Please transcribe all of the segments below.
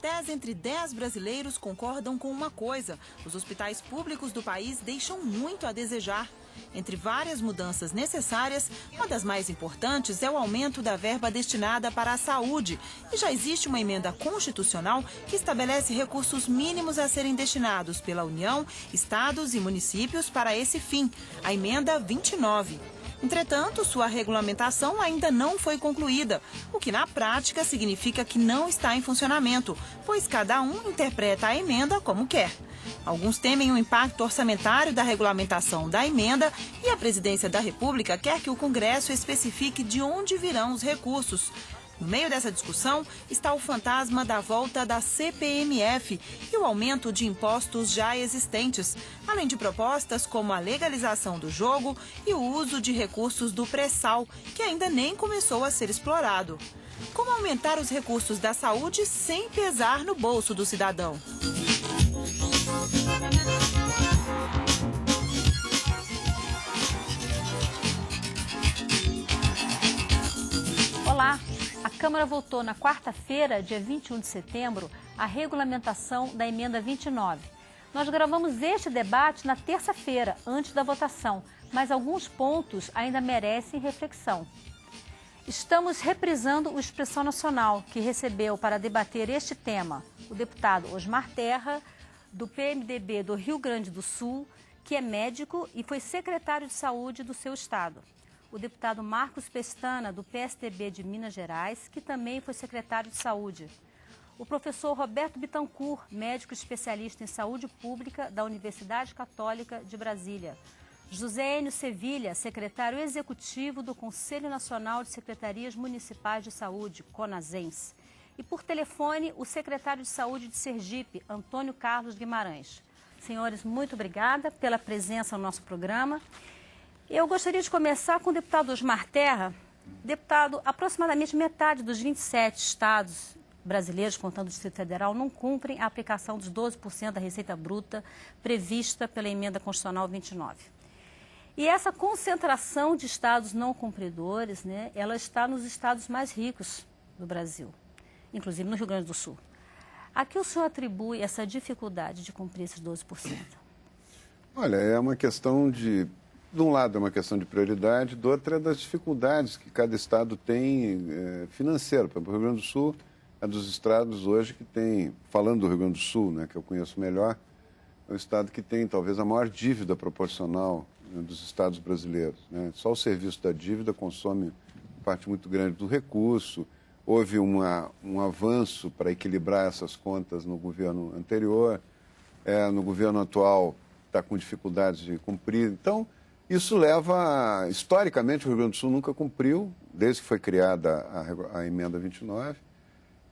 Até entre 10 brasileiros concordam com uma coisa: os hospitais públicos do país deixam muito a desejar. Entre várias mudanças necessárias, uma das mais importantes é o aumento da verba destinada para a saúde. E já existe uma emenda constitucional que estabelece recursos mínimos a serem destinados pela União, estados e municípios para esse fim, a emenda 29. Entretanto, sua regulamentação ainda não foi concluída, o que na prática significa que não está em funcionamento, pois cada um interpreta a emenda como quer. Alguns temem o impacto orçamentário da regulamentação da emenda e a Presidência da República quer que o Congresso especifique de onde virão os recursos. No meio dessa discussão está o fantasma da volta da CPMF e o aumento de impostos já existentes, além de propostas como a legalização do jogo e o uso de recursos do pré-sal, que ainda nem começou a ser explorado. Como aumentar os recursos da saúde sem pesar no bolso do cidadão? Olá! A Câmara votou na quarta-feira, dia 21 de setembro, a regulamentação da emenda 29. Nós gravamos este debate na terça-feira, antes da votação, mas alguns pontos ainda merecem reflexão. Estamos reprisando o Expressão Nacional, que recebeu para debater este tema o deputado Osmar Terra, do PMDB do Rio Grande do Sul, que é médico e foi secretário de saúde do seu estado. O deputado Marcos Pestana, do PSDB de Minas Gerais, que também foi secretário de saúde. O professor Roberto Bittencourt, médico especialista em saúde pública da Universidade Católica de Brasília. José Enio Sevilha, secretário executivo do Conselho Nacional de Secretarias Municipais de Saúde, CONASENS. E por telefone, o secretário de Saúde de Sergipe, Antônio Carlos Guimarães. Senhores, muito obrigada pela presença no nosso programa. Eu gostaria de começar com o deputado Osmar Terra. Deputado, aproximadamente metade dos 27 estados brasileiros, contando o Distrito Federal, não cumprem a aplicação dos 12% da receita bruta prevista pela emenda constitucional 29. E essa concentração de estados não cumpridores, né, ela está nos estados mais ricos do Brasil, inclusive no Rio Grande do Sul. A que o senhor atribui essa dificuldade de cumprir esses 12%? Olha, é uma questão de um lado é uma questão de prioridade, do outro é das dificuldades que cada estado tem financeiro. Por exemplo, o Rio Grande do Sul é dos estados hoje que tem, falando do Rio Grande do Sul, né, que eu conheço melhor, é o estado que tem talvez a maior dívida proporcional, né, dos estados brasileiros, né? Só o serviço da dívida consome parte muito grande do recurso. Houve um avanço para equilibrar essas contas no governo anterior, no governo atual está com dificuldades de cumprir. Então, isso leva, historicamente, o Rio Grande do Sul nunca cumpriu, desde que foi criada a emenda 29,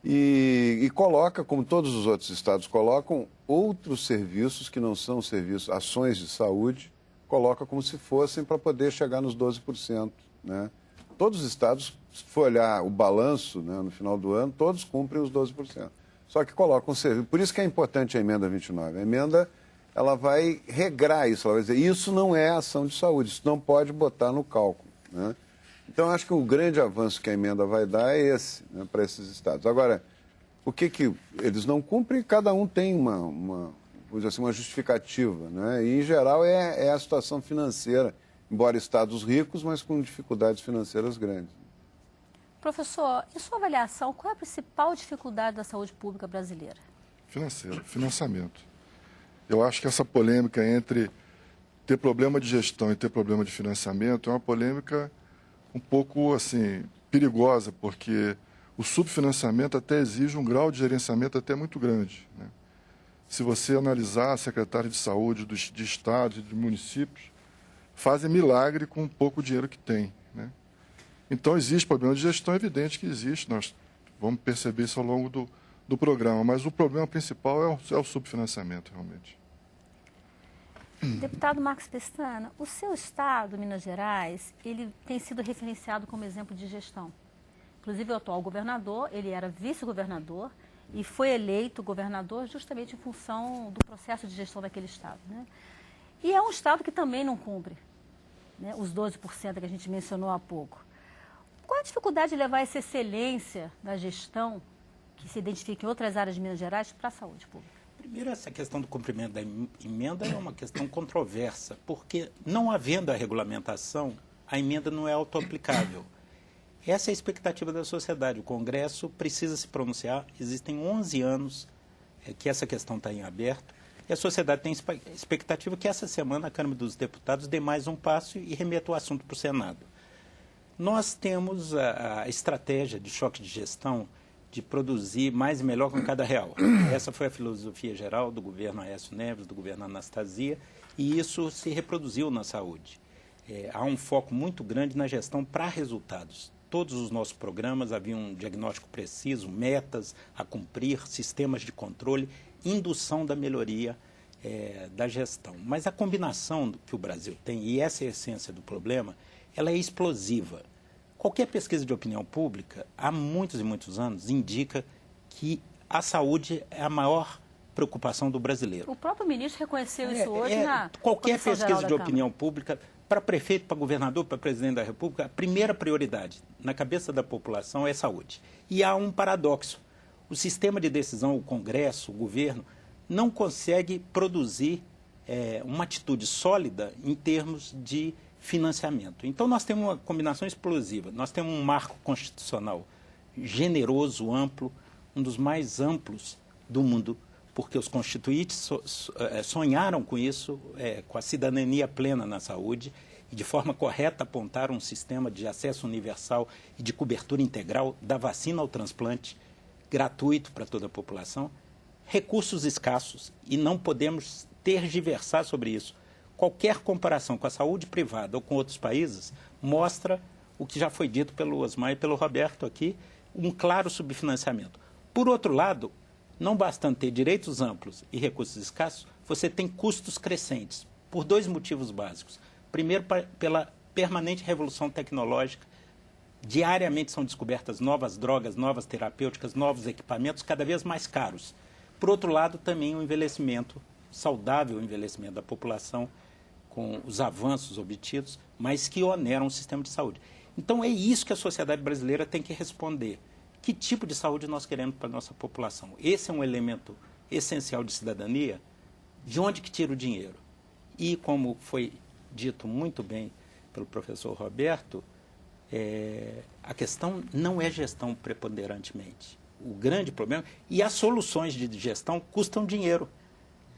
e coloca, como todos os outros estados colocam, outros serviços que não são serviços, ações de saúde, coloca como se fossem para poder chegar nos 12%, né? Todos os estados, se for olhar o balanço, né, no final do ano, todos cumprem os 12%. Só que colocam serviço. Por isso que é importante a emenda 29. A emenda, ela vai regrar isso, ela vai dizer, isso não é ação de saúde, isso não pode botar no cálculo, né? Então, acho que o grande avanço que a emenda vai dar é esse, né, para esses estados. Agora, o que eles não cumprem, cada um tem vamos dizer assim, uma justificativa, né? E, em geral, é a situação financeira, embora estados ricos, mas com dificuldades financeiras grandes. Professor, em sua avaliação, qual é a principal dificuldade da saúde pública brasileira? Financeiro, financiamento. Eu acho que essa polêmica entre ter problema de gestão e ter problema de financiamento é uma polêmica um pouco assim perigosa, porque o subfinanciamento até exige um grau de gerenciamento até muito grande, né? Se você analisar a secretária de saúde de estados e de municípios, fazem milagre com o pouco dinheiro que tem, né? Então, existe problema de gestão, é evidente que existe, nós vamos perceber isso ao longo do programa, mas o problema principal é o subfinanciamento, realmente. Deputado Marcos Pestana, o seu estado, Minas Gerais, ele tem sido referenciado como exemplo de gestão. Inclusive, o atual governador, ele era vice-governador e foi eleito governador justamente em função do processo de gestão daquele estado, né? E é um estado que também não cumpre, né, os 12% que a gente mencionou há pouco. Qual a dificuldade de levar essa excelência da gestão, que se identifica em outras áreas de Minas Gerais para a saúde pública? Primeiro, essa questão do cumprimento da emenda é uma questão controversa, porque não havendo a regulamentação, a emenda não é autoaplicável. Essa é a expectativa da sociedade. O Congresso precisa se pronunciar. Existem 11 anos que essa questão está em aberto. E a sociedade tem expectativa que essa semana a Câmara dos Deputados dê mais um passo e remeta o assunto para o Senado. Nós temos a estratégia de choque de gestão de produzir mais e melhor com cada real. Essa foi a filosofia geral do governo Aécio Neves, do governo Anastasia, e isso se reproduziu na saúde. Há um foco muito grande na gestão para resultados. Todos os nossos programas haviam um diagnóstico preciso, metas a cumprir, sistemas de controle, indução da melhoria da gestão. Mas a combinação que o Brasil tem, e essa é a essência do problema, ela é explosiva. Qualquer pesquisa de opinião pública, há muitos e muitos anos, indica que a saúde é a maior preocupação do brasileiro. O próprio ministro reconheceu isso hoje na qualquer Comissão Geral pesquisa da de Câmara. opinião pública, para prefeito, para governador, para presidente da República, a primeira prioridade na cabeça da população é saúde. E há um paradoxo. O sistema de decisão, o Congresso, o governo, não consegue produzir uma atitude sólida em termos de financiamento. Então, nós temos uma combinação explosiva. Nós temos um marco constitucional generoso, amplo, um dos mais amplos do mundo, porque os constituintes sonharam com isso, com a cidadania plena na saúde, e de forma correta apontaram um sistema de acesso universal e de cobertura integral da vacina ao transplante, gratuito para toda a população, recursos escassos, e não podemos tergiversar sobre isso. Qualquer comparação com a saúde privada ou com outros países mostra o que já foi dito pelo Osmar e pelo Roberto aqui, um claro subfinanciamento. Por outro lado, não bastando ter direitos amplos e recursos escassos, você tem custos crescentes, por dois motivos básicos. Primeiro, pela permanente revolução tecnológica. Diariamente são descobertas novas drogas, novas terapêuticas, novos equipamentos cada vez mais caros. Por outro lado, também o envelhecimento, saudável envelhecimento da população, com os avanços obtidos, mas que oneram o sistema de saúde. Então, é isso que a sociedade brasileira tem que responder. Que tipo de saúde nós queremos para a nossa população? Esse é um elemento essencial de cidadania. De onde que tira o dinheiro? E, como foi dito muito bem pelo professor Roberto, a questão não é gestão preponderantemente. O grande problema, e as soluções de gestão custam dinheiro.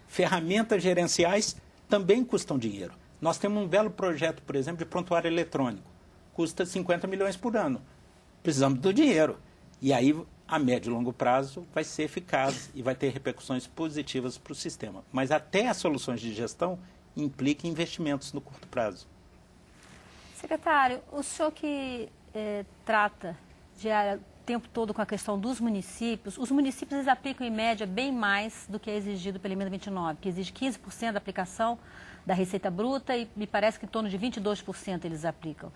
Ferramentas gerenciais também custam dinheiro. Nós temos um belo projeto, por exemplo, de prontuário eletrônico. Custa 50 milhões por ano. Precisamos do dinheiro. E aí, a médio e longo prazo, vai ser eficaz e vai ter repercussões positivas para o sistema. Mas até as soluções de gestão implicam investimentos no curto prazo. Secretário, o senhor que trata o tempo todo com a questão dos municípios, os municípios eles aplicam em média bem mais do que é exigido pela emenda 29, que exige 15% da aplicação da receita bruta e me parece que em torno de 22% eles aplicam.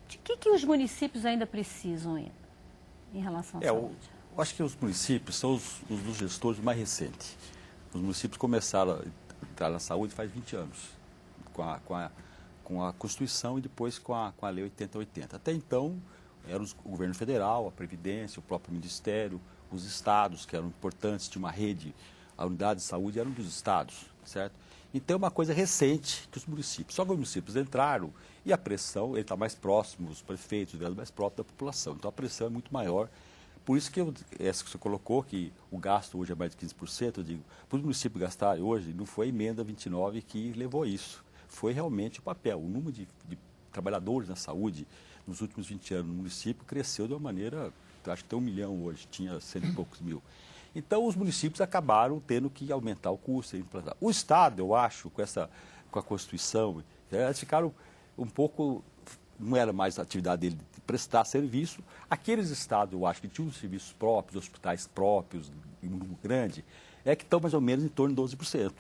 De que os municípios ainda precisam em relação à saúde? Eu acho que os municípios são os dos gestores mais recentes. Os municípios começaram a entrar na saúde faz 20 anos, com a Constituição e depois com a Lei 8080. Até então, era o governo federal, a Previdência, o próprio Ministério, os estados, que eram importantes, tinha uma rede, a unidade de saúde eram dos estados, certo? Então, é uma coisa recente que os municípios, só que os municípios entraram e a pressão, ele está mais próximo, os prefeitos, mais próximo da população. Então, a pressão é muito maior. Por isso que essa que você colocou, que o gasto hoje é mais de 15%, eu digo, para os municípios gastarem hoje, não foi a emenda 29 que levou isso. Foi realmente o papel. O número de trabalhadores na saúde nos últimos 20 anos no município cresceu de uma maneira, acho que tem 1 milhão hoje, tinha 100 e poucos mil. Então, os municípios acabaram tendo que aumentar o custo. O Estado, eu acho, com a Constituição, eles ficaram um pouco, não era mais a atividade dele de prestar serviço. Aqueles estados, eu acho, que tinham serviços próprios, hospitais próprios, em um número grande, que estão mais ou menos em torno de 12%.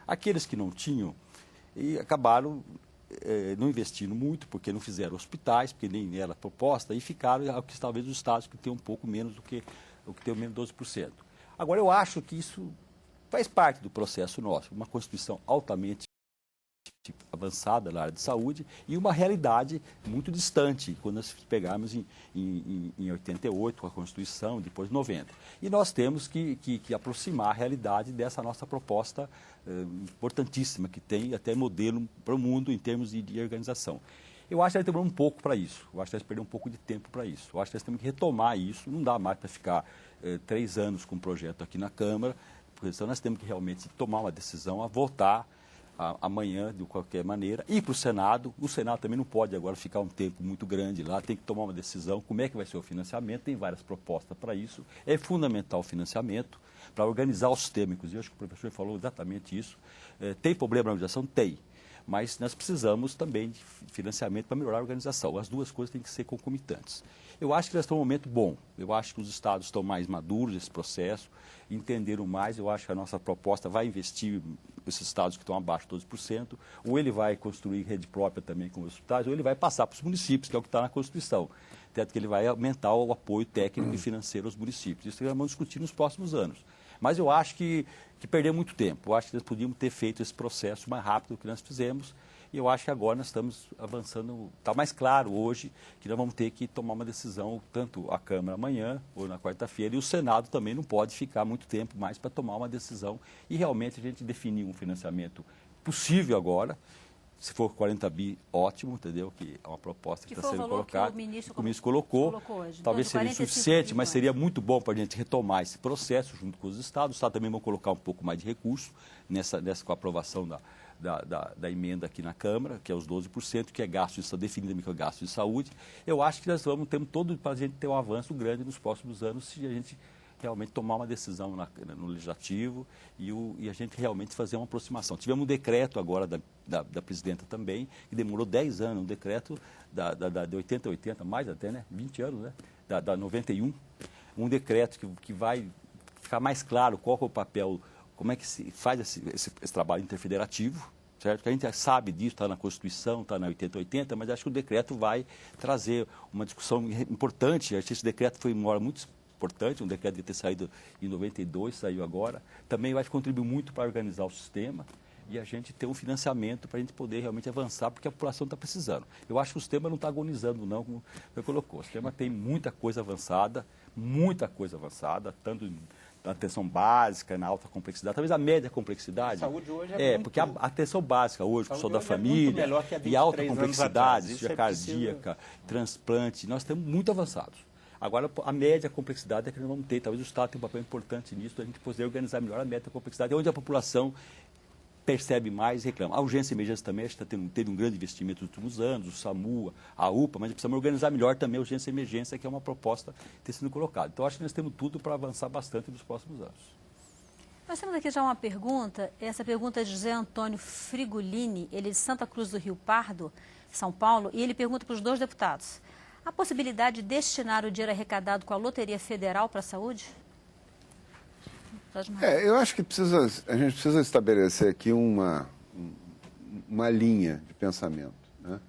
Aqueles que não tinham, e acabaram não investindo muito, porque não fizeram hospitais, porque nem era proposta, e ficaram, talvez, os estados que têm um pouco menos do que o que tem menos de 12%. Agora, eu acho que isso faz parte do processo nosso, uma Constituição altamente avançada na área de saúde e uma realidade muito distante, quando nós pegarmos em 88, com a Constituição, depois 90. E nós temos que aproximar a realidade dessa nossa proposta importantíssima, que tem até modelo para o mundo em termos de organização. Eu acho que nós demoramos um pouco para isso, eu acho que nós perdemos um pouco de tempo para isso, eu acho que nós temos que retomar isso, não dá mais para ficar 3 anos com o projeto aqui na Câmara, porque senão nós temos que realmente tomar uma decisão a votar amanhã, de qualquer maneira, ir para o Senado. O Senado também não pode agora ficar um tempo muito grande lá, tem que tomar uma decisão, como é que vai ser o financiamento, tem várias propostas para isso. É fundamental o financiamento para organizar o sistema, inclusive, acho que o professor falou exatamente isso. Tem problema na organização? Tem. Mas nós precisamos também de financiamento para melhorar a organização. As duas coisas têm que ser concomitantes. Eu acho que nós estamos num momento bom. Eu acho que os estados estão mais maduros nesse processo, entenderam mais. Eu acho que a nossa proposta vai investir esses estados que estão abaixo de 12%, ou ele vai construir rede própria também com os hospitais, ou ele vai passar para os municípios, que é o que está na Constituição. Tanto que ele vai aumentar o apoio técnico e financeiro aos municípios. Isso nós vamos discutir nos próximos anos. Mas eu acho que perdeu muito tempo. Eu acho que nós podíamos ter feito esse processo mais rápido do que nós fizemos. E eu acho que agora nós estamos avançando. Está mais claro hoje que nós vamos ter que tomar uma decisão, tanto a Câmara amanhã ou na quarta-feira, e o Senado também não pode ficar muito tempo mais para tomar uma decisão e realmente a gente definir um financiamento possível agora. Se for 40 bi, ótimo, entendeu? Que é uma proposta que está sendo colocada. Que o ministro colocou hoje. Talvez seria insuficiente, mas seria muito bom para a gente retomar esse processo junto com os estados. Os estados também vão colocar um pouco mais de recurso com a aprovação da emenda aqui na Câmara, que é os 12%, que é gasto, está definido como gasto de saúde. Eu acho que nós vamos ter todo para a gente ter um avanço grande nos próximos anos se a gente realmente tomar uma decisão no Legislativo e a gente realmente fazer uma aproximação. Tivemos um decreto agora da presidenta também, que demorou 10 anos, um decreto de 80 a 80, mais até, né? 20 anos, né? Da 91, um decreto que vai ficar mais claro qual é o papel, como é que se faz esse trabalho interfederativo, certo? Que a gente sabe disso, está na Constituição, está na 80-80, mas acho que o decreto vai trazer uma discussão importante. Acho que esse decreto foi uma hora muito importante, um decreto de ter saído em 92, saiu agora, também vai contribuir muito para organizar o sistema e a gente ter um financiamento para a gente poder realmente avançar, porque a população está precisando. Eu acho que o sistema não está agonizando, não, como você colocou. O sistema tem muita coisa avançada, tanto na atenção básica, na alta complexidade, talvez a média complexidade. A saúde hoje é muito... porque a atenção básica hoje, com o da família, e a alta complexidade, cirurgia cardíaca, transplante, nós estamos muito avançados. Agora, a média complexidade é que nós vamos ter. Talvez o Estado tenha um papel importante nisso, a gente poder organizar melhor a média complexidade, onde a população percebe mais e reclama. A urgência e emergência também teve um grande investimento nos últimos anos, o SAMU, a UPA, mas precisamos organizar melhor também a urgência e emergência, que é uma proposta que tem sido colocada. Então, acho que nós temos tudo para avançar bastante nos próximos anos. Nós temos aqui já uma pergunta. Essa pergunta é de José Antônio Frigolini, ele é de Santa Cruz do Rio Pardo, São Paulo, e ele pergunta para os 2 deputados: a possibilidade de destinar o dinheiro arrecadado com a Loteria Federal para a saúde? Eu acho que a gente precisa estabelecer aqui uma linha de pensamento, né?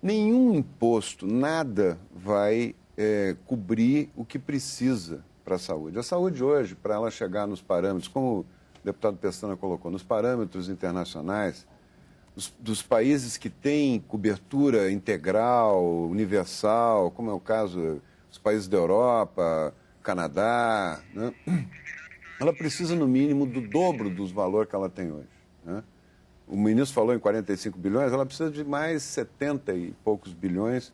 Nenhum imposto, nada vai cobrir o que precisa para a saúde. A saúde hoje, para ela chegar nos parâmetros, como o deputado Pestana colocou, nos parâmetros internacionais, dos países que têm cobertura integral, universal, como é o caso dos países da Europa, Canadá, né? Ela precisa, no mínimo, do dobro dos valores que ela tem hoje, né? O ministro falou em 45 bilhões, ela precisa de mais 70 e poucos bilhões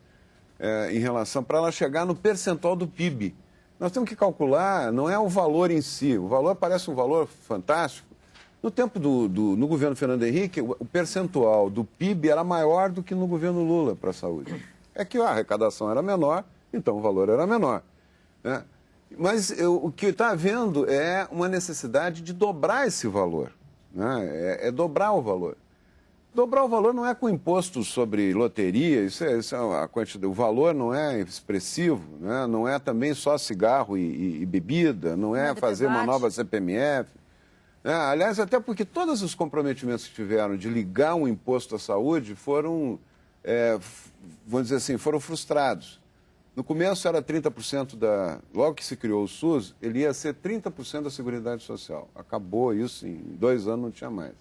em relação, para ela chegar no percentual do PIB. Nós temos que calcular, não é o valor em si, o valor parece um valor fantástico. No tempo no governo Fernando Henrique, o percentual do PIB era maior do que no governo Lula para a saúde. É que a arrecadação era menor, então o valor era menor, né? Mas o que está havendo é uma necessidade de dobrar esse valor, né? É dobrar o valor. Dobrar o valor não é com imposto sobre loteria, isso é a quantidade, o valor não é expressivo, né? Não é também só cigarro e bebida, não é fazer uma nova CPMF. Aliás, até porque todos os comprometimentos que tiveram de ligar um imposto à saúde foram, vamos dizer assim, foram frustrados. No começo era 30% logo que se criou o SUS, ele ia ser 30% da Seguridade Social. Acabou isso, em 2 anos não tinha mais.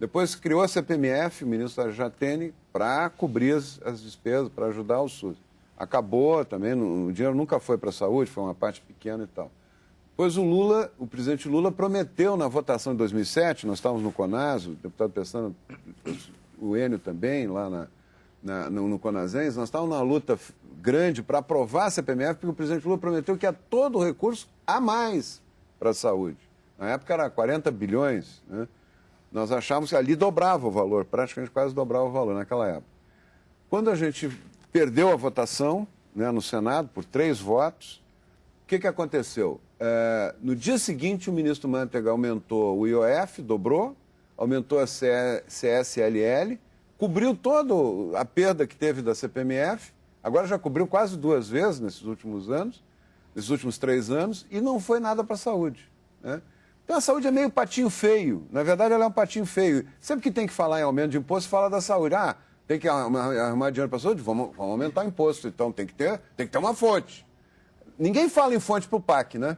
Depois criou a CPMF, o ministro Jatene, para cobrir as despesas, para ajudar o SUS. Acabou também, o dinheiro nunca foi para a saúde, foi uma parte pequena e tal. Depois o presidente Lula prometeu na votação de 2007, nós estávamos no CONAS, o deputado Pestana, o Enio também, lá no CONASENS, nós estávamos numa luta grande para aprovar a CPMF, porque o presidente Lula prometeu que ia todo o recurso a mais para a saúde. Na época era 40 bilhões, né? Nós achávamos que ali dobrava o valor, praticamente quase dobrava o valor naquela época. Quando a gente perdeu a votação, né, no Senado, por 3 votos, o que aconteceu? No dia seguinte, o ministro Mantega aumentou o IOF, dobrou, aumentou a CSLL, cobriu toda a perda que teve da CPMF, agora já cobriu quase 2 vezes nesses últimos anos, nesses últimos 3 anos, e não foi nada para a saúde, né? Então a saúde é meio patinho feio. Na verdade, ela é um patinho feio. Sempre que tem que falar em aumento de imposto, fala da saúde. Ah, tem que arrumar dinheiro para a saúde? Vamos aumentar o imposto. Então tem que ter uma fonte. Ninguém fala em fonte para o PAC, né?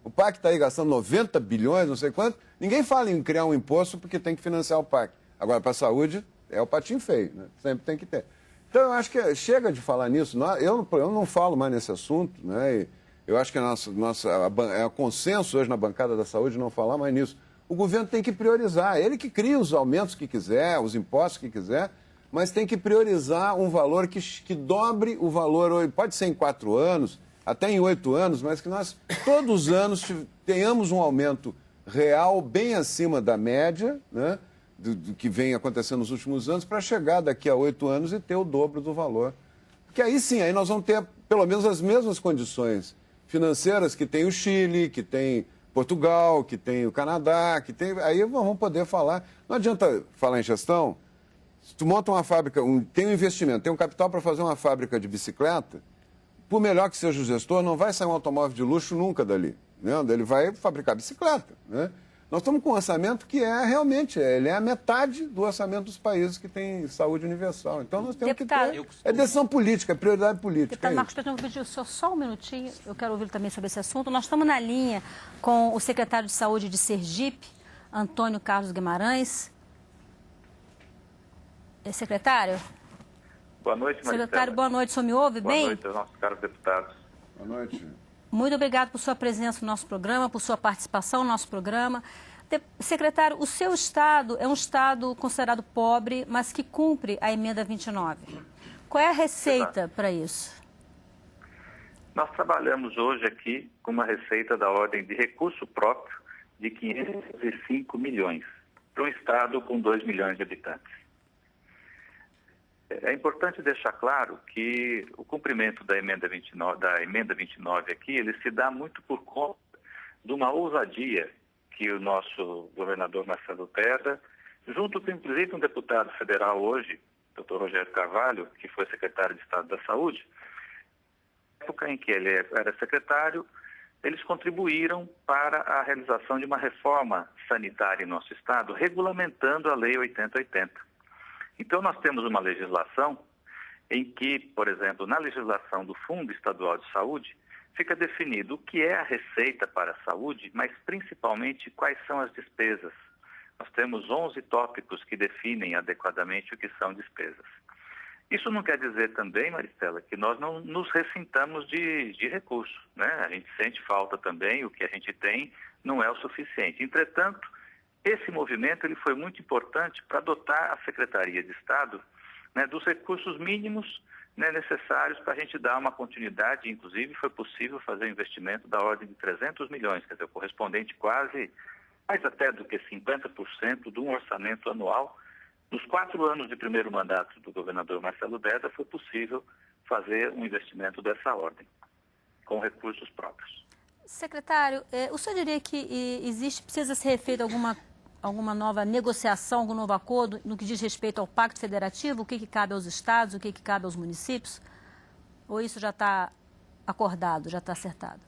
O PAC está aí gastando 90 bilhões, não sei quanto. Ninguém fala em criar um imposto porque tem que financiar o PAC. Agora, para a saúde, é o patinho feio, né? Sempre tem que ter. Então, eu acho que chega de falar nisso. Eu não falo mais nesse assunto, né? E eu acho que é consenso hoje na bancada da saúde não falar mais nisso. O governo tem que priorizar. Ele que cria os aumentos que quiser, os impostos que quiser, mas tem que priorizar um valor que dobre o valor. Pode ser em 4 anos, até em 8 anos, mas que nós, todos os anos, tenhamos um aumento real bem acima da média, né, do que vem acontecendo nos últimos anos, para chegar daqui a 8 anos e ter o dobro do valor. Porque aí sim, aí nós vamos ter pelo menos as mesmas condições financeiras que tem o Chile, que tem Portugal, que tem o Canadá, que tem... Aí vamos poder falar. Não adianta falar em gestão. Se tu monta uma fábrica, tem um investimento, tem um capital para fazer uma fábrica de bicicleta, por melhor que seja o gestor, não vai sair um automóvel de luxo nunca dali, né? Ele vai fabricar bicicleta, né? Nós estamos com um orçamento que ele é a metade do orçamento dos países que têm saúde universal. Então nós temos que ter... É decisão política, é prioridade política. Deputado Marcos Pestana, eu vou pedir o senhor só um minutinho, eu quero ouvir também sobre esse assunto. Nós estamos na linha com o secretário de Saúde de Sergipe, Antônio Carlos Guimarães. Secretário? Boa noite, Maristela. Secretário, boa noite. O senhor me ouve bem? Boa noite aos nossos caros deputados. Boa noite. Muito obrigado por sua presença no nosso programa, por sua participação no nosso programa. Secretário, o seu estado é um estado considerado pobre, mas que cumpre a emenda 29. Qual é a receita para isso? Nós trabalhamos hoje aqui com uma receita da ordem de recurso próprio de 505 milhões, para um estado com 2 milhões de habitantes. É importante deixar claro que o cumprimento da emenda 29 aqui, ele se dá muito por conta de uma ousadia que o nosso governador Marcelo Terra, junto com inclusive um deputado federal hoje, Dr. Rogério Carvalho, que foi secretário de Estado da Saúde, na época em que ele era secretário, eles contribuíram para a realização de uma reforma sanitária em nosso estado, regulamentando a Lei 8080. Então, nós temos uma legislação em que, por exemplo, na legislação do Fundo Estadual de Saúde, fica definido o que é a receita para a saúde, mas principalmente quais são as despesas. Nós temos 11 tópicos que definem adequadamente o que são despesas. Isso não quer dizer também, Maristela, que nós não nos ressintamos de recursos, né? A gente sente falta também, o que a gente tem não é o suficiente. Entretanto, esse movimento ele foi muito importante para dotar a Secretaria de Estado, né, dos recursos mínimos, né, necessários para a gente dar uma continuidade. Inclusive, foi possível fazer um investimento da ordem de 300 milhões, quer dizer, correspondente quase, mais até do que 50% de um orçamento anual. Nos 4 anos de primeiro mandato do governador Marcelo Deda, foi possível fazer um investimento dessa ordem, com recursos próprios. Secretário, o senhor diria que precisa ser refeita alguma nova negociação, algum novo acordo no que diz respeito ao Pacto Federativo? O que cabe aos estados, o que cabe aos municípios? Ou isso já está acordado, já está acertado?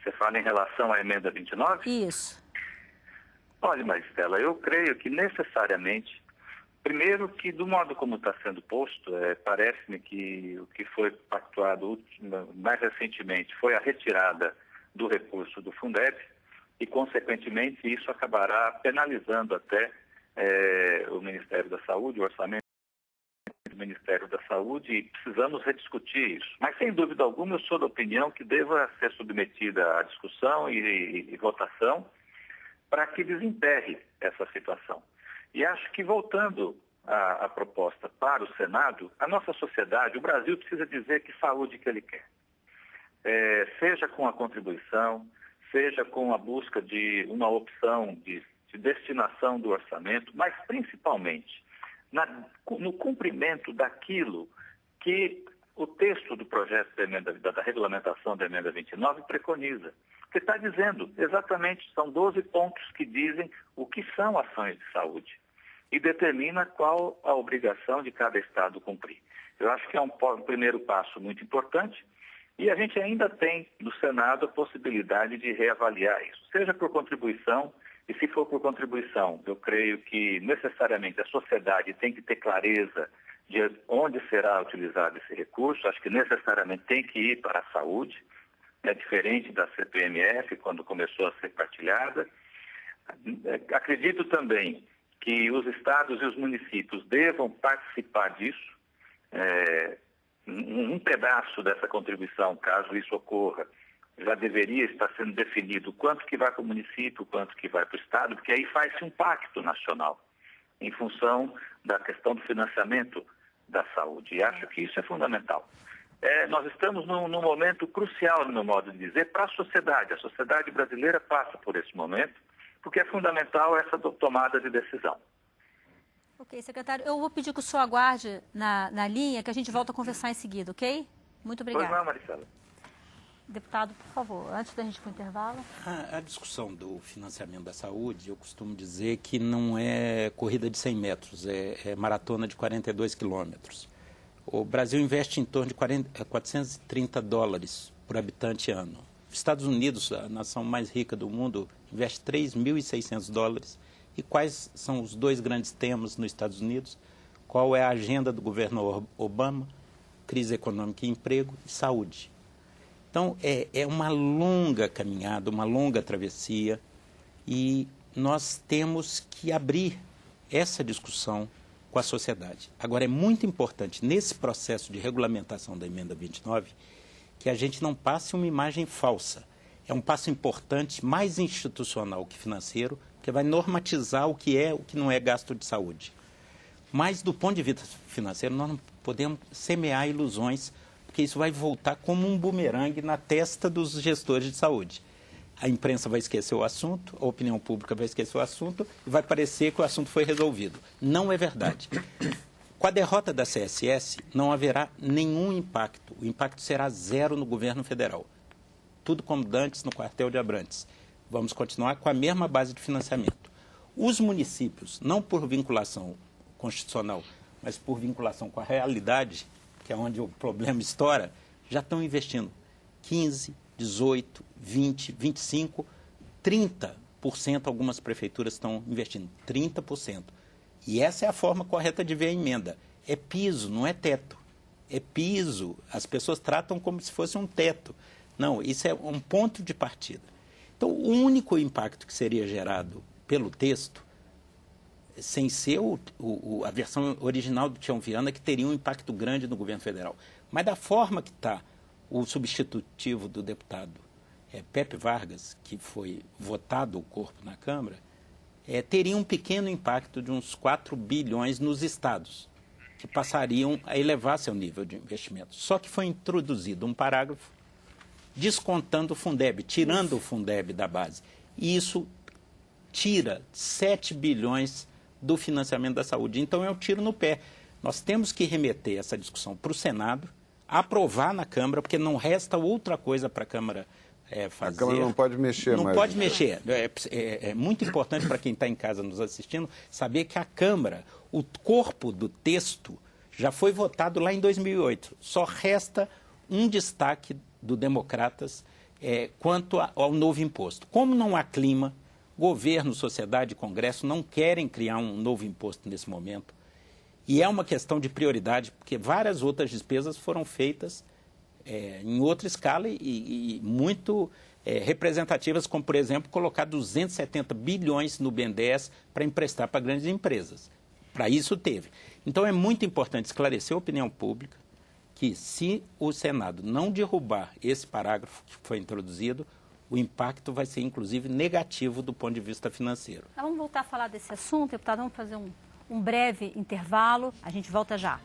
Você fala em relação à emenda 29? Isso. Olha, Maristela, eu creio que necessariamente, primeiro que do modo como está sendo posto, parece-me que o que foi pactuado mais recentemente foi a retirada do recurso do Fundeb, e, consequentemente, isso acabará penalizando até o Ministério da Saúde, o orçamento do Ministério da Saúde, e precisamos rediscutir isso. Mas, sem dúvida alguma, eu sou da opinião que deva ser submetida à discussão e votação para que desenterre essa situação. E acho que, voltando à proposta para o Senado, a nossa sociedade, o Brasil, precisa dizer que saúde que ele quer. Seja com a contribuição, seja com a busca de uma opção de destinação do orçamento, mas principalmente no cumprimento daquilo que o texto do projeto da regulamentação da emenda 29 preconiza. Que está dizendo exatamente, são 12 pontos que dizem o que são ações de saúde e determina qual a obrigação de cada Estado cumprir. Eu acho que é um primeiro passo muito importante e a gente ainda tem no Senado a possibilidade de reavaliar isso, seja por contribuição. E se for por contribuição, eu creio que necessariamente a sociedade tem que ter clareza de onde será utilizado esse recurso. Acho que necessariamente tem que ir para a saúde. É diferente da CPMF, quando começou a ser partilhada. Acredito também que os estados e os municípios devam participar disso. Um pedaço dessa contribuição, caso isso ocorra, já deveria estar sendo definido quanto que vai para o município, quanto que vai para o estado, porque aí faz-se um pacto nacional em função da questão do financiamento da saúde. E acho que isso é fundamental. Nós estamos num momento crucial, no meu modo de dizer, para a sociedade. A sociedade brasileira passa por esse momento, porque é fundamental essa tomada de decisão. Ok, secretário, eu vou pedir que o senhor aguarde na linha, que a gente volta a conversar em seguida, ok? Muito obrigada. Pois não, Maricela. Deputado, por favor, antes da gente ir para o intervalo. A discussão do financiamento da saúde, eu costumo dizer que não é corrida de 100 metros, é maratona de 42 quilômetros. O Brasil investe em torno de 430 dólares por habitante ano. Os Estados Unidos, a nação mais rica do mundo, investe 3.600 dólares. E quais são os dois grandes temas nos Estados Unidos? Qual é a agenda do governo Obama? Crise econômica e emprego e saúde. Então, é uma longa caminhada, uma longa travessia, e nós temos que abrir essa discussão com a sociedade. Agora, é muito importante, nesse processo de regulamentação da emenda 29, que a gente não passe uma imagem falsa. É um passo importante, mais institucional que financeiro, que vai normatizar o que é, o que não é gasto de saúde. Mas, do ponto de vista financeiro, nós não podemos semear ilusões, porque isso vai voltar como um bumerangue na testa dos gestores de saúde. A imprensa vai esquecer o assunto, a opinião pública vai esquecer o assunto e vai parecer que o assunto foi resolvido. Não é verdade. Com a derrota da CSS, não haverá nenhum impacto. O impacto será zero no governo federal. Tudo como dantes no quartel de Abrantes. Vamos continuar com a mesma base de financiamento. Os municípios, não por vinculação constitucional, mas por vinculação com a realidade, que é onde o problema estoura, já estão investindo 15%, 18%, 20%, 25%, 30%, algumas prefeituras estão investindo 30%. E essa é a forma correta de ver a emenda. É piso, não é teto. É piso. As pessoas tratam como se fosse um teto. Não, isso é um ponto de partida. Então, o único impacto que seria gerado pelo texto, sem ser a versão original do Tião Viana, que teria um impacto grande no governo federal. Mas da forma que está o substitutivo do deputado Pepe Vargas, que foi votado o corpo na Câmara, teria um pequeno impacto de uns 4 bilhões nos estados, que passariam a elevar seu nível de investimento. Só que foi introduzido um parágrafo descontando o Fundeb, tirando o Fundeb da base. E isso tira 7 bilhões do financiamento da saúde. Então, é um tiro no pé. Nós temos que remeter essa discussão para o Senado, aprovar na Câmara, porque não resta outra coisa para a Câmara fazer. A Câmara não pode mexer mais. Não pode mexer. É muito importante para quem está em casa nos assistindo saber que a Câmara, o corpo do texto, já foi votado lá em 2008. Só resta um destaque do Democratas quanto ao novo imposto. Como não há clima, governo, sociedade e Congresso não querem criar um novo imposto nesse momento. E é uma questão de prioridade, porque várias outras despesas foram feitas em outra escala e muito representativas, como, por exemplo, colocar 270 bilhões no BNDES para emprestar para grandes empresas. Para isso teve. Então, é muito importante esclarecer a opinião pública que, se o Senado não derrubar esse parágrafo que foi introduzido, o impacto vai ser, inclusive, negativo do ponto de vista financeiro. Vamos voltar a falar desse assunto, deputado. Vamos fazer um breve intervalo. A gente volta já.